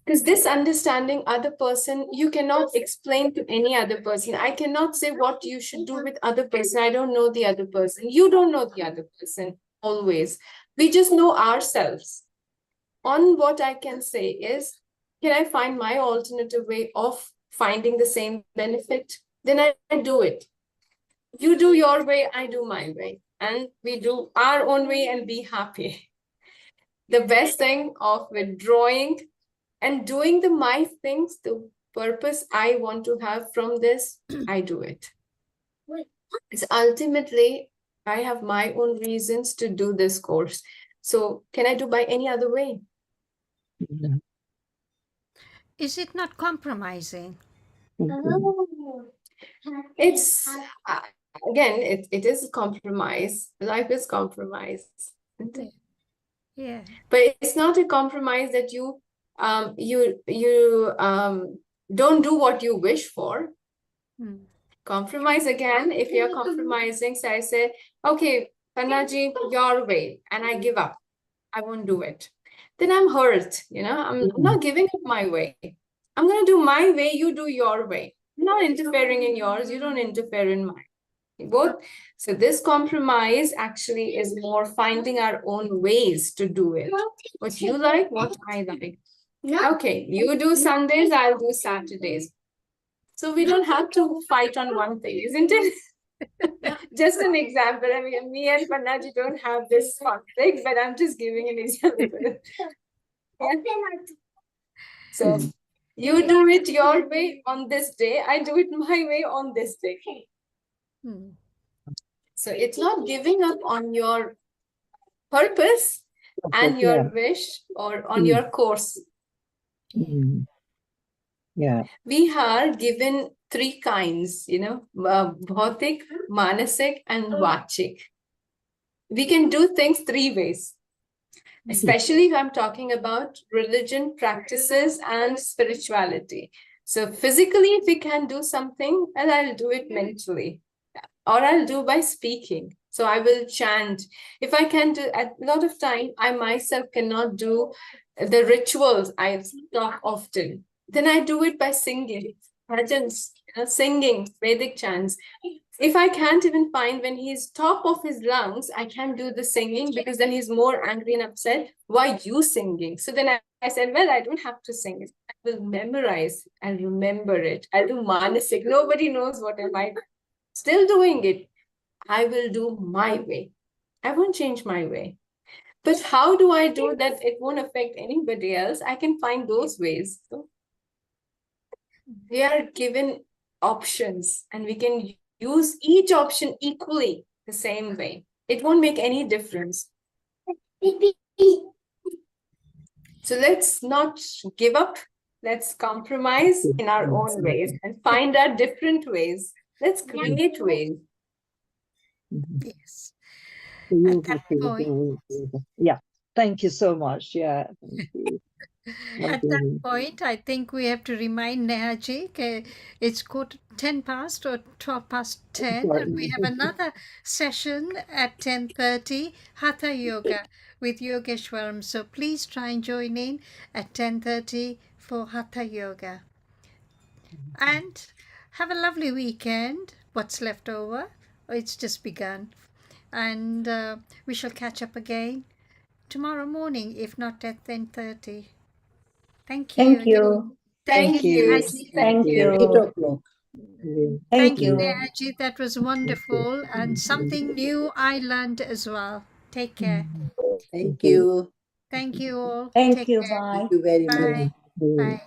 B: Because this understanding other person, you cannot explain to any other person. I cannot say what you should do with other person. I don't know the other person. You don't know the other person always. We just know ourselves. On what I can say is, can I find my alternative way of finding the same benefit? Then I do it. You do your way, I do my way. And we do our own way and be happy. The best thing of withdrawing and doing the my things, the purpose I want to have from this, I do it. It's ultimately, I have my own reasons to do this course. So can I do by any other way?
D: Yeah.
A: Is it not compromising?
B: It's again, it is a compromise. Life is compromise, isn't it?
A: Yeah.
B: But it's not a compromise that you don't do what you wish for.
A: Mm.
B: Compromise again, if you're compromising, so I say, okay, Panaji, your way, and I give up. I won't do it. Then I'm hurt, I'm not giving up my way. I'm gonna do my way, you do your way. I'm not interfering in yours, you don't interfere in mine. Both. So this compromise actually is more finding our own ways to do it. What you like, what I like. Okay, you do Sundays, I'll do Saturdays. So we don't have to fight on one thing, isn't it? Just an example. I mean, me and Panaji don't have this conflict, but I'm just giving an example. So you do it your way on this day, I do it my way on this day.
A: Mm.
B: So it's not giving up on your purpose and your wish or on your course.
D: Yeah.
B: We are given three kinds, bhautik, manasik, and vachik. We can do things three ways, especially if I'm talking about religion, practices, and spirituality. So physically, if we can do something, and I'll do it mentally, or I'll do by speaking. So I will chant. If I can do, a lot of time, I myself cannot do the rituals. I talk often. Then I do it by singing, bhajans, singing, Vedic chants. If I can't even find when he's top of his lungs, I can't do the singing because then he's more angry and upset. Why you singing? So then I said, well, I don't have to sing it. I will memorize. I'll remember it. I'll do manasik. Nobody knows what am I still doing it. I will do my way. I won't change my way. But how do I do that it won't affect anybody else? I can find those ways. So we are given options and we can use each option equally the same way. It won't make any difference. So let's not give up. Let's compromise in our own ways and find our different ways. Let's create ways.
A: Yes. At that point,
D: Yeah. Thank you so much. Yeah. Thank you.
A: at that point, I think we have to remind Nehaji, it's 10 past or 12 past 10. And we have another session at 10:30, Hatha Yoga with Yogeshwaram. So please try and join in at 10:30 for Hatha Yoga. And have a lovely weekend. What's left over? It's just begun. And we shall catch up again tomorrow morning, if not at 10:30. Thank you.
C: Thank you.
B: Thank you.
A: Nehaji.
C: Thank you.
E: 8 o'clock.
A: Thank you, Nehaji. That was wonderful and something new I learned as well. Take care.
E: Thank you.
A: Thank you all.
C: Thank
A: Take
C: you.
A: care.
C: Bye.
E: Thank you very much.
A: Bye. Bye.